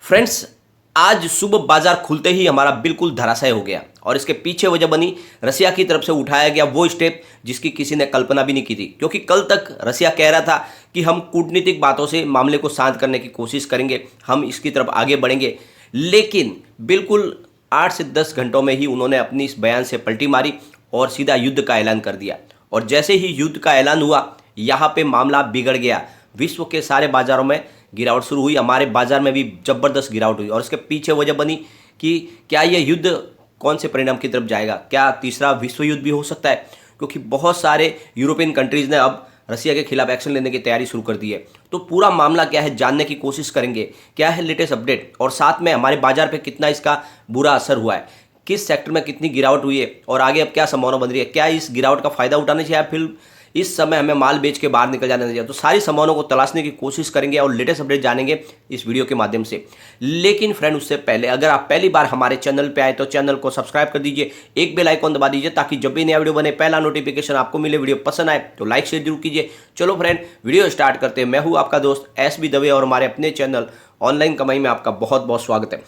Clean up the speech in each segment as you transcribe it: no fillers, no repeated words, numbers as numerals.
Friends, आज सुबह बाजार खुलते ही हमारा बिल्कुल धराशायी हो गया और इसके पीछे वजह बनी रसिया की तरफ से उठाया गया वो स्टेप जिसकी किसी ने कल्पना भी नहीं की थी। क्योंकि कल तक रसिया कह रहा था कि हम कूटनीतिक बातों से मामले को शांत करने की कोशिश करेंगे, हम इसकी तरफ आगे बढ़ेंगे, लेकिन बिल्कुल 8 से 10 घंटों में ही उन्होंने अपनी इस बयान से पलटी मारी और सीधा युद्ध का ऐलान कर दिया। और जैसे ही युद्ध का ऐलान हुआ, यहाँ पे मामला बिगड़ गया। विश्व के सारे बाजारों में गिरावट शुरू हुई, हमारे बाजार में भी जबरदस्त गिरावट हुई। और इसके पीछे वजह बनी कि क्या यह युद्ध कौन से परिणाम की तरफ जाएगा, क्या तीसरा विश्व युद्ध भी हो सकता है, क्योंकि बहुत सारे यूरोपियन कंट्रीज ने अब रसिया के खिलाफ एक्शन लेने की तैयारी शुरू कर दी है। तो पूरा मामला क्या है जानने की कोशिश करेंगे, क्या है लेटेस्ट अपडेट, और साथ में हमारे बाजार पे कितना इसका बुरा असर हुआ है, किस सेक्टर में कितनी गिरावट हुई है और आगे अब क्या संभावना बन रही है, क्या इस गिरावट का फायदा उठाना चाहिए या फिर इस समय हमें माल बेच के बाहर निकल जाना चाहिए। तो सारी संभावनाओं को तलाशने की कोशिश करेंगे और लेटेस्ट अपडेट जानेंगे इस वीडियो के माध्यम से। लेकिन फ्रेंड, उससे पहले अगर आप पहली बार हमारे चैनल पे आए तो चैनल को सब्सक्राइब कर दीजिए, एक बेल आइकॉन दबा दीजिए ताकि जब भी नया वीडियो बने पहला नोटिफिकेशन आपको मिले। वीडियो पसंद आए तो लाइक शेयर जरूर कीजिए। चलो फ्रेंड, वीडियो स्टार्ट करते हैं। मैं हूँ आपका दोस्त SB दवे और हमारे अपने चैनल ऑनलाइन कमाई में आपका बहुत बहुत स्वागत है।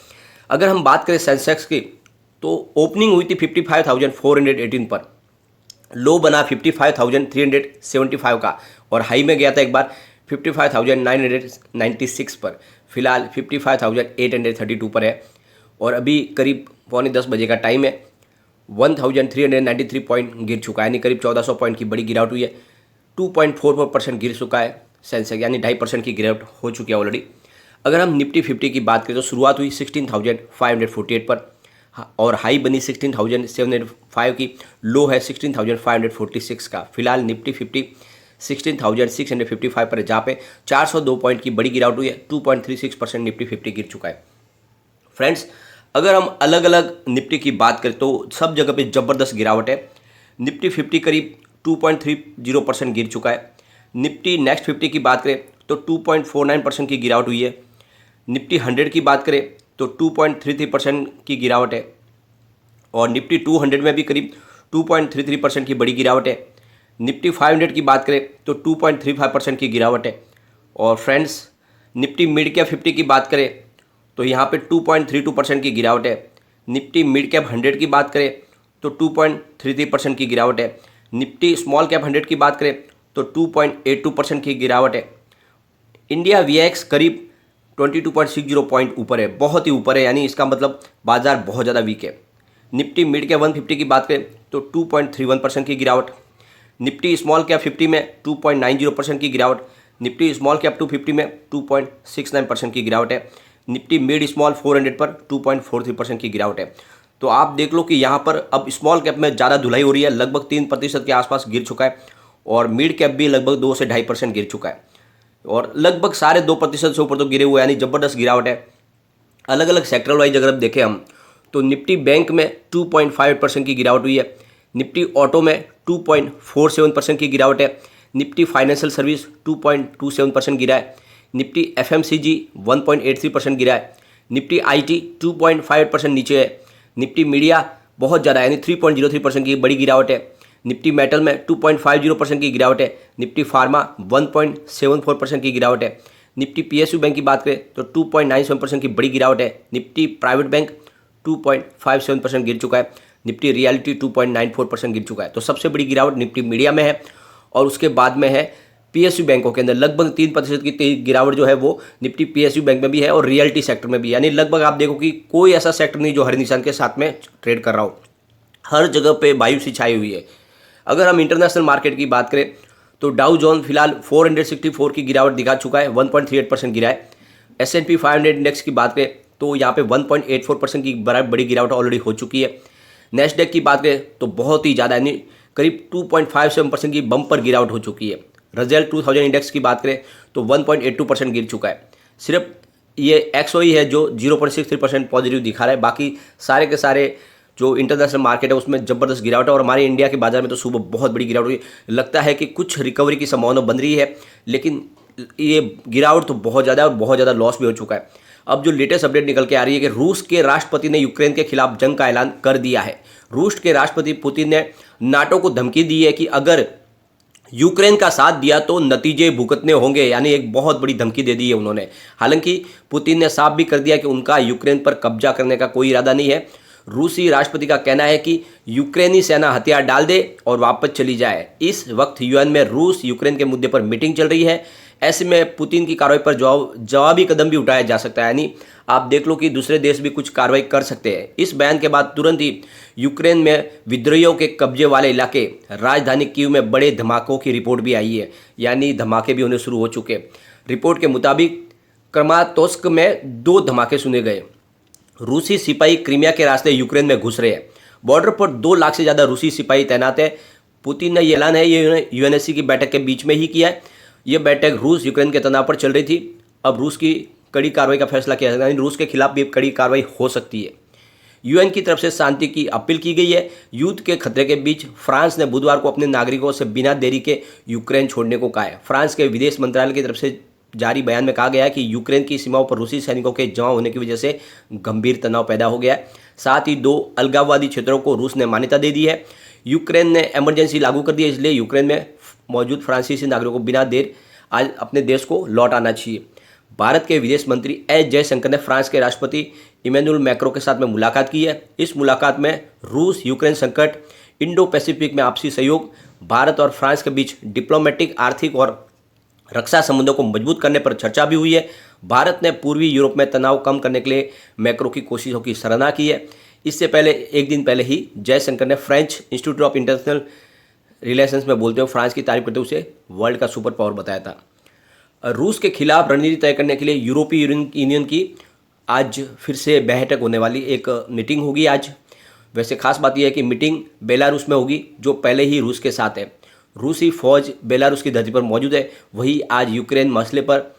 अगर हम बात करें सेंसेक्स की, तो ओपनिंग हुई थी 55,418 पर, लो बना 55,375 का और हाई में गया था एक बार 55,996 पर। फिलहाल 55,832 पर है और अभी करीब 9:45 बजे का टाइम है। 1,393 पॉइंट गिर चुका है, यानी करीब 1400 पॉइंट की बड़ी गिरावट हुई है। 2.44% गिर चुका है सेंसेक्स, यानी 2.5% की गिरावट हो चुकी है ऑलरेडी। अगर हम निफ्टी 50 की बात करें तो शुरुआत हुई 16,548 पर और हाई बनी 16,705 की, लो है 16,546 का। फिलहाल निफ्टी 50 16,655 पर है, जहाँ पे 402 पॉइंट की बड़ी गिरावट हुई है। 2.36% निफ्टी 50 गिर चुका है। फ्रेंड्स, अगर हम अलग अलग निफ्टी की बात करें तो सब जगह पे ज़बरदस्त गिरावट है। निफ्टी 50 करीब 2.30% गिर चुका है। निफ्टी नेक्स्ट 50 की बात करें तो 2.49% की गिरावट हुई है। निफ्टी 100 की बात करें तो 2.33% की गिरावट है और निफ्टी 200 में भी करीब 2.33% की बड़ी गिरावट है। निफ्टी 500 की बात करें तो 2.35% की गिरावट है। और फ्रेंड्स, निफ्टी मिड कैप 50 की बात करें तो यहाँ पे 2.32% की गिरावट है। निफ्टी मिड कैप 100 की बात करें तो 2.33% की गिरावट है। निफ्टी स्मॉल कैप 100 की बात करें तो 2.82% की गिरावट है। इंडिया VIX करीब 22.60 पॉइंट ऊपर है, बहुत ही ऊपर है, यानी इसका मतलब बाजार बहुत ज़्यादा वीक है। निफ्टी मिड कैप 150 की बात करें तो 2.31% की गिरावट। निफ्टी स्मॉल कैप 50 में 2.90% की गिरावट। निफ्टी स्मॉल कैप 250 में 2.69% की गिरावट है। निफ्टी मिड स्मॉल 400 पर 2.43% की गिरावट है। तो आप देख लो कि यहाँ पर अब स्मॉल कैप में ज़्यादा धुलाई हो रही है, लगभग 3% के आसपास गिर चुका है और मिड कैप भी लगभग 2 से 2.5% गिर चुका है और लगभग 2.5% से ऊपर तो गिरे हुए, यानी ज़बरदस्त गिरावट है। अलग अलग सेक्टर वाइज अगर हम देखें हम तो निफ्टी बैंक में 2.58% की गिरावट हुई है। निफ्टी ऑटो में 2.47% की गिरावट है। निफ्टी फाइनेंशियल सर्विस 2.27% गिरा है। निफ्टी FMCG 1.83% गिरा है। निफ्टी IT 2.58% नीचे है। निफ्टी मीडिया बहुत ज़्यादा, यानी 3.03% की बड़ी गिरावट है। निफ्टी मेटल में 2.50% की गिरावट है। निफ्टी फार्मा 1.74% की गिरावट है। निफ्टी PSU बैंक की बात करें तो 2.97% की बड़ी गिरावट है। निफ्टी प्राइवेट बैंक 2.57% गिर चुका है। निफ्टी रियलिटी 2.94% गिर चुका है। तो सबसे बड़ी गिरावट निफ्टी मीडिया में है और उसके बाद में है PSU बैंकों के अंदर लगभग 3% की गिरावट जो है वो निफ्टी PSU बैंक में भी है और रियलिटी सेक्टर में भी, यानी लगभग आप देखो कि कोई ऐसा सेक्टर नहीं जो हरे निशान के साथ में ट्रेड कर रहा हो, हर जगह पे वायु सी छाई हुई है। अगर हम इंटरनेशनल मार्केट की बात करें तो डाउ जोन फिलहाल 464 की गिरावट दिखा चुका है, 1.38% गिरा है। S&P 500 इंडेक्स की बात करें तो यहाँ पे 1.84% की बड़ी गिरावट ऑलरेडी हो चुकी है। नेस्डेक की बात करें तो बहुत ही ज़्यादा, यानी करीब 2.57% की बम्पर गिरावट हो चुकी है। रज़ेल 2000 इंडेक्स की बात करें तो 1.82% गिर चुका है। सिर्फ ये XOE है जो 0.63% पॉजिटिव दिखा रहा है, बाकी सारे के सारे जो इंटरनेशनल मार्केट है उसमें ज़बरदस्त गिरावट है और हमारे इंडिया के बाजार में तो सुबह बहुत बड़ी गिरावट हुई। लगता है कि कुछ रिकवरी की संभावना बन रही है, लेकिन ये गिरावट तो बहुत ज़्यादा है और बहुत ज़्यादा लॉस भी हो चुका है। अब जो लेटेस्ट अपडेट निकल के आ रही है कि रूस के राष्ट्रपति ने यूक्रेन के खिलाफ जंग का ऐलान कर दिया है। रूस के राष्ट्रपति पुतिन ने नाटो को धमकी दी है कि अगर यूक्रेन का साथ दिया तो नतीजे भुगतने होंगे, यानी एक बहुत बड़ी धमकी दे दी है उन्होंने। हालांकि पुतिन ने साफ भी कर दिया कि उनका यूक्रेन पर कब्जा करने का कोई इरादा नहीं है। रूसी राष्ट्रपति का कहना है कि यूक्रेनी सेना हथियार डाल दे और वापस चली जाए। इस वक्त यूएन में रूस यूक्रेन के मुद्दे पर मीटिंग चल रही है। ऐसे में पुतिन की कार्रवाई पर जवाबी कदम भी उठाया जा सकता है, यानी आप देख लो कि दूसरे देश भी कुछ कार्रवाई कर सकते हैं। इस बयान के बाद तुरंत ही यूक्रेन में विद्रोहियों के कब्जे वाले इलाके राजधानी कीव में बड़े धमाकों की रिपोर्ट भी आई है, यानी धमाके भी होने शुरू हो चुके। रिपोर्ट के मुताबिक क्रमातोस्क में 2 धमाके सुने गए। रूसी सिपाही क्रीमिया के रास्ते यूक्रेन में घुस रहे हैं। बॉर्डर पर 2 लाख से ज़्यादा रूसी सिपाही तैनात है। पुतिन ने यह ऐलान है ये यूएनएससी की बैठक के बीच में ही किया है। यह बैठक रूस यूक्रेन के तनाव पर चल रही थी। अब रूस की कड़ी कार्रवाई का फैसला किया जाएगा, यानी रूस के खिलाफ भी कड़ी कार्रवाई हो सकती है। यूएन की तरफ से शांति की अपील की गई है। युद्ध के खतरे के बीच फ्रांस ने बुधवार को अपने नागरिकों से बिना देरी के यूक्रेन छोड़ने को कहा है। फ्रांस के विदेश मंत्रालय की तरफ से जारी बयान में कहा गया है कि यूक्रेन की सीमाओं पर रूसी सैनिकों के जमा होने की वजह से गंभीर तनाव पैदा हो गया है। साथ ही 2 अलगाववादी क्षेत्रों को रूस ने मान्यता दे दी है। यूक्रेन ने इमरजेंसी लागू कर दी है, इसलिए यूक्रेन में मौजूद फ्रांसीसी नागरिकों को बिना देर आज अपने देश को लौट आना चाहिए। भारत के विदेश मंत्री एस जयशंकर ने फ्रांस के राष्ट्रपति इमैनुअल मैक्रों के साथ में मुलाकात की है। इस मुलाकात में रूस यूक्रेन संकट, इंडो पैसिफिक में आपसी सहयोग, भारत और फ्रांस के बीच डिप्लोमेटिक, आर्थिक और रक्षा संबंधों को मजबूत करने पर चर्चा भी हुई है। भारत ने पूर्वी यूरोप में तनाव कम करने के लिए मैक्रो की कोशिशों की सराहना की है। इससे पहले एक दिन पहले ही जयशंकर ने French institute of international relations में बोलते हुए फ्रांस की तारीफ करते हुए उसे वर्ल्ड का सुपर पावर बताया था। रूस के खिलाफ रणनीति तय करने के लिए यूरोपीय यूनियन की आज फिर से बैठक होने वाली, एक मीटिंग होगी आज। वैसे खास बात यह है कि मीटिंग बेलारूस में होगी, जो पहले ही रूस के साथ है। रूसी फौज बेलारूस की धरती पर मौजूद है। वही आज यूक्रेन मसले पर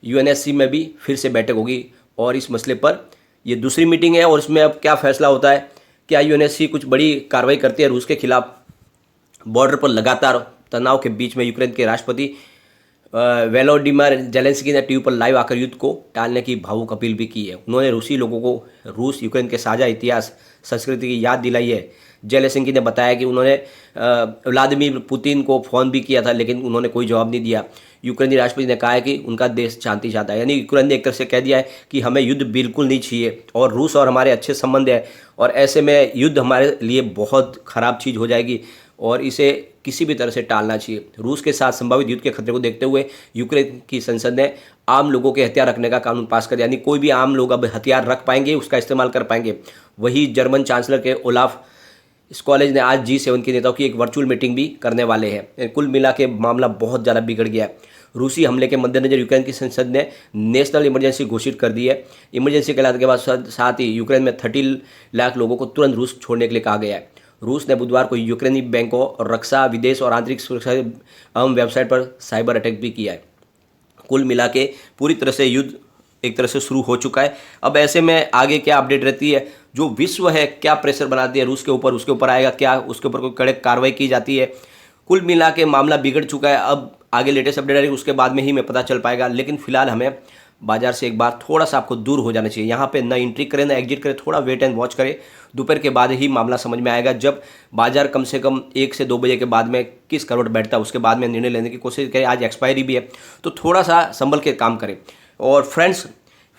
यूएनएससी में भी फिर से बैठक होगी और इस मसले पर ये दूसरी मीटिंग है और इसमें अब क्या फैसला होता है, क्या यूएनएससी कुछ बड़ी कार्रवाई करती है रूस के खिलाफ। बॉर्डर पर लगातार तनाव के बीच में यूक्रेन के राष्ट्रपति वोलोडिमिर जेलेंस्की ने टीवी पर लाइव आकर युद्ध को टालने की भावुक अपील भी की है। उन्होंने रूसी लोगों को रूस यूक्रेन के साझा इतिहास, संस्कृति की याद दिलाई है। जेलेंस्की ने बताया कि उन्होंने व्लादिमीर पुतिन को फ़ोन भी किया था, लेकिन उन्होंने कोई जवाब नहीं दिया। यूक्रेनी राष्ट्रपति ने कहा है कि उनका देश शांति चाहता है, यानी यूक्रेन ने एक तरह से कह दिया है कि हमें युद्ध बिल्कुल नहीं चाहिए और रूस और हमारे अच्छे संबंध है और ऐसे में युद्ध हमारे लिए बहुत ख़राब चीज़ हो जाएगी और इसे किसी भी तरह से टालना चाहिए। रूस के साथ संभावित युद्ध के खतरे को देखते हुए यूक्रेन की संसद ने आम लोगों के हथियार रखने का कानून पास कर दिया, यानी कोई भी आम लोग अब हथियार रख पाएंगे, उसका इस्तेमाल कर पाएंगे। वही जर्मन चांसलर के ओलाफ स्कॉलेज ने आज G7 के नेताओं की एक वर्चुअल मीटिंग भी करने वाले हैं। कुल मिला के मामला बहुत ज़्यादा बिगड़ गया है। रूसी हमले के मद्देनजर यूक्रेन की संसद ने नेशनल इमरजेंसी घोषित कर दी है। इमरजेंसी के ऐलान के बाद साथ ही यूक्रेन में 30 लाख लोगों को तुरंत रूस छोड़ने के लिए कहा गया है। रूस ने बुधवार को यूक्रेनी बैंकों और रक्षा, विदेश और आंतरिक सुरक्षा अहम वेबसाइट पर साइबर अटैक भी किया है। कुल मिला के पूरी तरह से युद्ध एक तरह से शुरू हो चुका है। अब ऐसे में आगे क्या अपडेट रहती है, जो विश्व है क्या प्रेशर बनाती है रूस के ऊपर, उसके ऊपर आएगा, क्या उसके ऊपर कोई कड़े कार्रवाई की जाती है। कुल मिला के मामला बिगड़ चुका है। अब आगे लेटेस्ट अपडेट आएगी उसके बाद में ही मैं पता चल पाएगा, लेकिन फिलहाल हमें बाजार से एक बार थोड़ा सा आपको दूर हो जाना चाहिए। यहाँ पे ना एंट्री करें ना एग्जिट करें, थोड़ा वेट एंड वॉच करें। दोपहर के बाद ही मामला समझ में आएगा, जब बाजार कम से कम 1 से 2 बजे के बाद में किस करवट बैठता है उसके बाद में निर्णय लेने की कोशिश करें। आज एक्सपायरी भी है तो थोड़ा सा संभल के काम करें। और फ्रेंड्स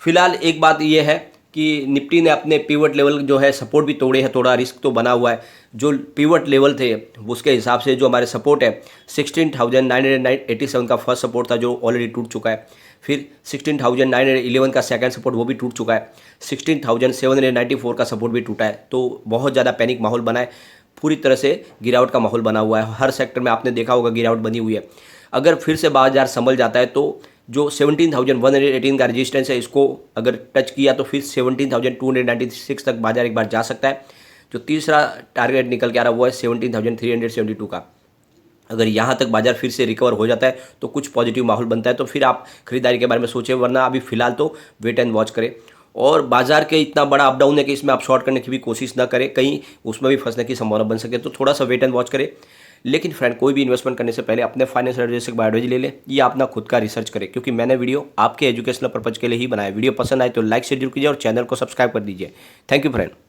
फिलहाल एक बात ये है कि निफ्टी ने अपने पिवट लेवल जो है सपोर्ट भी तोड़े हैं, थोड़ा रिस्क तो बना हुआ है। जो पिवट लेवल थे उसके हिसाब से जो हमारे सपोर्ट है 16,987 का फर्स्ट सपोर्ट था जो ऑलरेडी टूट चुका है। फिर 16,911 का सेकंड सपोर्ट वो भी टूट चुका है। 16,794 का सपोर्ट भी टूटा है। तो बहुत ज़्यादा पैनिक माहौल बना है, पूरी तरह से गिरावट का माहौल बना हुआ है। हर सेक्टर में आपने देखा होगा गिरावट बनी हुई है। अगर फिर से बाजार संभल जाता है तो जो 17,118 का रेजिस्टेंस है इसको अगर टच किया तो फिर 17,296 तक बाजार एक बार जा सकता है। जो तीसरा टारगेट निकल के आ रहा है वो है 17,372 का। अगर यहाँ तक बाजार फिर से रिकवर हो जाता है तो कुछ पॉजिटिव माहौल बनता है, तो फिर आप खरीदारी के बारे में सोचें, वरना अभी फिलहाल तो वेट एंड वॉच करें। और बाजार के इतना बड़ा अप डाउन है कि इसमें आप शॉर्ट करने की भी कोशिश ना करें, कहीं उसमें भी फंसने की संभावना बन सके, तो थोड़ा सा वेट एंड वॉच करें। लेकिन फ्रेंड कोई भी इन्वेस्टमेंट करने से पहले अपने फाइनेंशियल एडवाइजर से एडवाइस ले लें या अपना खुद का रिसर्च करें, क्योंकि मैंने वीडियो आपके एजुकेशनल पर्पज के लिए ही बनाया। वीडियो पसंद आए तो लाइक शेयर जरूर कीजिए और चैनल को सब्सक्राइब कर दीजिए। Thank you friend.